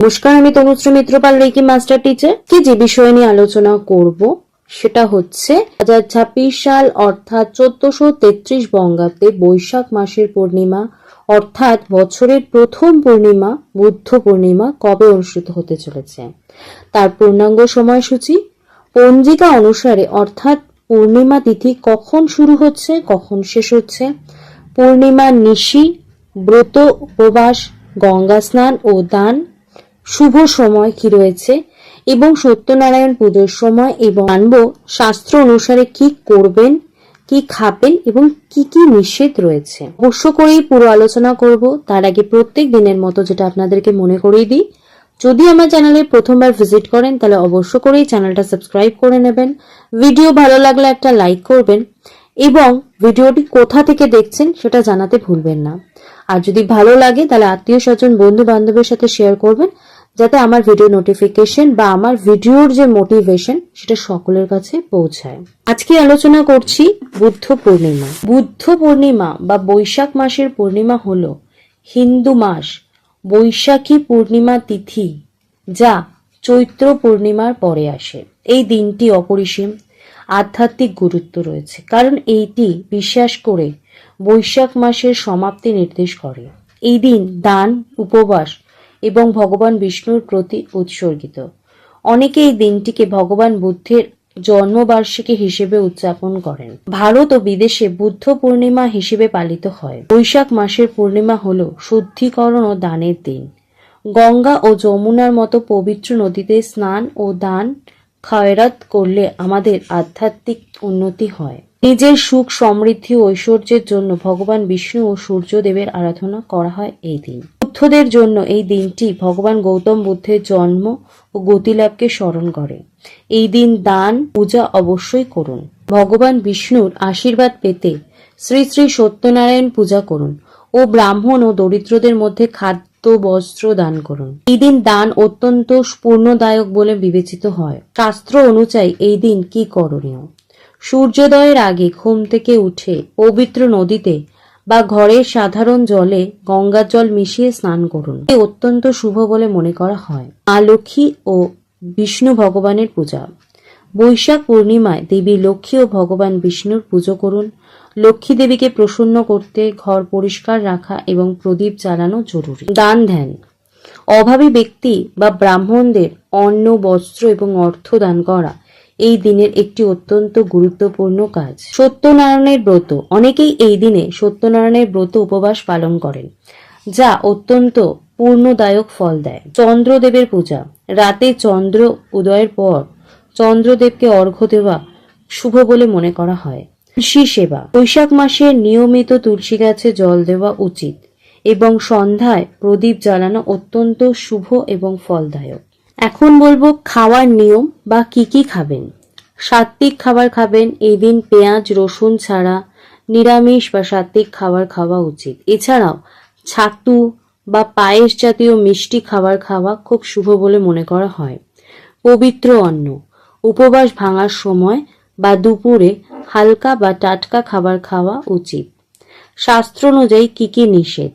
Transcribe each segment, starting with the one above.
নমস্কার, আমি Tanushree Mitrapal, reiki master teacher. কি যে বিষয় নিয়ে আলোচনা করব সেটা হচ্ছে 2026 সাল অর্থাৎ 1433 বঙ্গাব্দে বৈশাখ মাসের পূর্ণিমা অর্থাৎ বছরের প্রথম পূর্ণিমা বুদ্ধ পূর্ণিমা কবে অনুষ্ঠিত হতে চলেছে, তার পূর্ণাঙ্গ সময়সূচি, পঞ্জিকা অনুসারে অর্থাৎ পূর্ণিমা তিথি কখন শুরু হচ্ছে কখন শেষ হচ্ছে, পূর্ণিমার নিশি, ব্রত, উপবাস, গঙ্গা স্নান ও দান, শুভ সময় কি রয়েছে এবং সত্যনারায়ণ পুজোর সময়, এবং জানব শাস্ত্র অনুসারে কি করবেন, কি খাবেন এবং কি কি নিষেধ রয়েছে। অবশ্য করেই পুরো আলোচনা করব। তার আগে প্রত্যেক দিনের মতো যেটা আপনাদেরকে মনে করিয়ে দিই, যদি আমার চ্যানেলে প্রথমবার ভিজিট করেন তাহলে অবশ্য করেই চ্যানেলটা সাবস্ক্রাইব করে নেবেন। ভিডিও ভালো লাগলে একটা লাইক করবেন এবং ভিডিওটি কোথা থেকে দেখছেন সেটা জানাতে ভুলবেন না। আর যদি ভালো লাগে তাহলে আত্মীয় স্বজন বন্ধু বান্ধবের সাথে শেয়ার করবেন, যাতে আমার ভিডিও নোটিফিকেশন বা আমার ভিডিওর যে মোটিভেশন সেটা সকলের কাছে পৌঁছায়। আজকে আলোচনা করছি বুদ্ধ পূর্ণিমা। বুদ্ধ পূর্ণিমা বা বৈশাখ মাসের পূর্ণিমা হলো হিন্দু মাস বৈশাখী পূর্ণিমা তিথি, যা চৈত্র পূর্ণিমার পরে আসে। এই দিনটি অপরিসীম আধ্যাত্মিক গুরুত্ব রয়েছে, কারণ এইটি বিশ্বাস করে বৈশাখ মাসের সমাপ্তি নির্দেশ করে। এই দিন দান, উপবাস এবং ভগবান বিষ্ণুর প্রতি উৎসর্গিত। অনেকে এই দিনটিকে ভগবান বুদ্ধের জন্মবার্ষিকী হিসেবে উদযাপন করেন। ভারত ও বিদেশে বুদ্ধ পূর্ণিমা হিসেবে পালিত হয়। বৈশাখ মাসের পূর্ণিমা হল শুদ্ধিকরণ ও দানের দিন। গঙ্গা ও যমুনার মতো পবিত্র নদীতে স্নান ও দান খয়রাত করলে আমাদের আধ্যাত্মিক উন্নতি হয়। নিজের সুখ, সমৃদ্ধি ও ঐশ্বর্যের জন্য ভগবান বিষ্ণু ও সূর্যদেবের আরাধনা করা হয় এই দিন। বুদ্ধদের জন্য এই দিনটি ভগবান গৌতম বুদ্ধের জন্ম ও গতিলাভকে স্মরণ করে। এই দিন দান, পূজা অবশ্যই করুন। ভগবান বিষ্ণুর আশীর্বাদ পেতে শ্রী শ্রী সত্যনারায়ণ পূজা করুন ও ব্রাহ্মণ ও দরিদ্রদের মধ্যে খাদ্য, বস্ত্র দান করুন। এই দিন দান অত্যন্ত পূর্ণদায়ক বলে বিবেচিত হয়। শাস্ত্র অনুযায়ী এই দিন কি করণীয়? সূর্যোদয়ের আগে ঘুম থেকে উঠে পবিত্র নদীতে বা ঘরের সাধারণ জলে গঙ্গার জল মিশিয়ে স্নান করুন। এটি অত্যন্ত শুভ বলে মনে করা হয়। মা লক্ষ্মী ও বিষ্ণু ভগবানের পূজা। বৈশাখ পূর্ণিমায় দেবী লক্ষ্মী ও ভগবান বিষ্ণুর পুজো করুন। লক্ষ্মী দেবীকে প্রসন্ন করতে ঘর পরিষ্কার রাখা এবং প্রদীপ জ্বালানো জরুরি। দান ধ্যান। অভাবী ব্যক্তি বা ব্রাহ্মণদের অন্ন, বস্ত্র এবং অর্থ দান করা এই দিনের একটি অত্যন্ত গুরুত্বপূর্ণ কাজ। সত্যনারায়ণের ব্রত। অনেকেই এই দিনে সত্যনারায়ণের ব্রত উপবাস পালন করেন, যা অত্যন্ত পূর্ণদায়ক ফল দেয়। চন্দ্রদেবের পূজা। রাতে চন্দ্র উদয়ের পর চন্দ্রদেবকে অর্ঘ্য দেওয়া শুভ বলে মনে করা হয়। তুলসী সেবা। বৈশাখ মাসে নিয়মিত তুলসী গাছে জল দেওয়া উচিত এবং সন্ধ্যায় প্রদীপ জ্বালানো অত্যন্ত শুভ এবং ফলদায়ক। এখন বলবো খাওয়ার নিয়ম বা কি কি খাবেন। সাত্ত্বিক খাবার খাবেন। এই দিন পেঁয়াজ, রসুন ছাড়া নিরামিষ বা সাত্ত্বিক খাবার খাওয়া উচিত। এছাড়াও ছাতু বা পায়েস জাতীয় মিষ্টি খাবার খাওয়া খুব শুভ বলে মনে করা হয়। পবিত্র অন্ন। উপবাস ভাঙার সময় বা দুপুরে হালকা বা টাটকা খাবার খাওয়া উচিত। শাস্ত্র অনুযায়ী কি কি নিষেধ?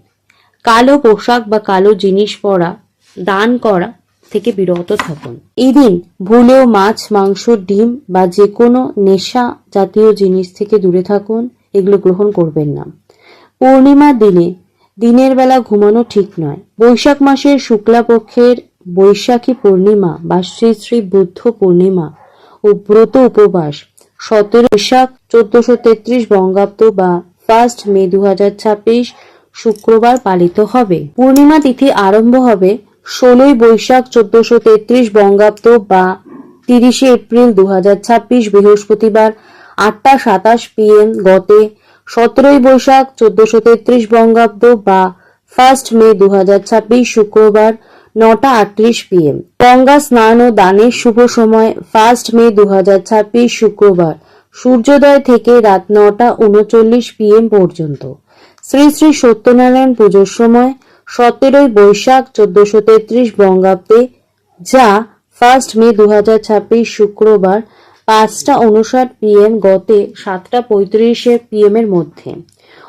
কালো পোশাক বা কালো জিনিস পরা, দান করা থেকে বিরত থাকুন। এই দিন ভুলেও মাছ, মাংস, ডিম বা যে কোনো নেশা জাতীয় জিনিস থেকে দূরে থাকুন। এগুলো গ্রহণ করবেন না। পূর্ণিমার দিনে দিনের বেলা ঘুমানো ঠিক নয়। বৈশাখ মাসের শুক্লাপক্ষের বৈশাখী পূর্ণিমা বা শ্রী শ্রী বুদ্ধ পূর্ণিমা ও ব্রত উপবাস 17 বৈশাখ 1433 বঙ্গাব্দ বা 1 মে 2026 শুক্রবার পালিত হবে। পূর্ণিমা তিথি আরম্ভ হবে 16 বৈশাখ 1433 বঙ্গাব্দ বা 30 এপ্রিল 2026 বৃহস্পতিবার 8টা 27 PM গতে। 17 বৈশাখ 1433 বঙ্গাব্দ বা 1 মে 2026 শুক্রবার 9টা 38 PM। গঙ্গা স্নান ও দানের শুভ সময় 1 মে 2026 শুক্রবার সূর্যোদয় থেকে রাত 9টা 39 PM পর্যন্ত। শ্রী শ্রী সত্যনারায়ণ পুজোর সময় 17 বৈশাখ 1433 বঙ্গাব্দে, যা 1 মে 2026 শুক্রবার 5টা 59 PM গতে 7টা 35 PM এর মধ্যে।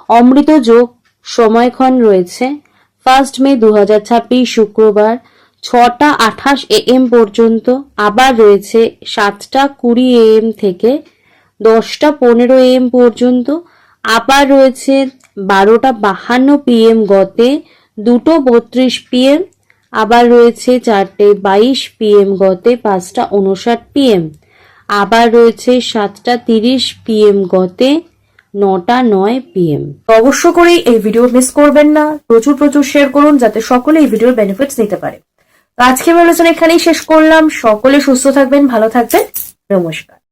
অমৃত যোগ সময়ক্ষণ রয়েছে 1 মে 2026 শুক্রবার 6:28 AM পর্যন্ত, আবার রয়েছে 7:20 AM থেকে 10:15 AM পর্যন্ত, আবার রয়েছে 12:52 PM গতে 2:32 PM, আবার রয়েছে 4:22 PM গতে 5:59 PM, আবার রয়েছে 7:30 PM গতে 9:09 PM। অবশ্য করেই এই ভিডিও মিস করবেন না, প্রচুর প্রচুর শেয়ার করুন যাতে সকলে এই ভিডিওর বেনিফিটস নিতে পারে। তো আজকের আলোচনা এখানেই শেষ করলাম। সকলে সুস্থ থাকবেন, ভালো থাকবেন, নমস্কার।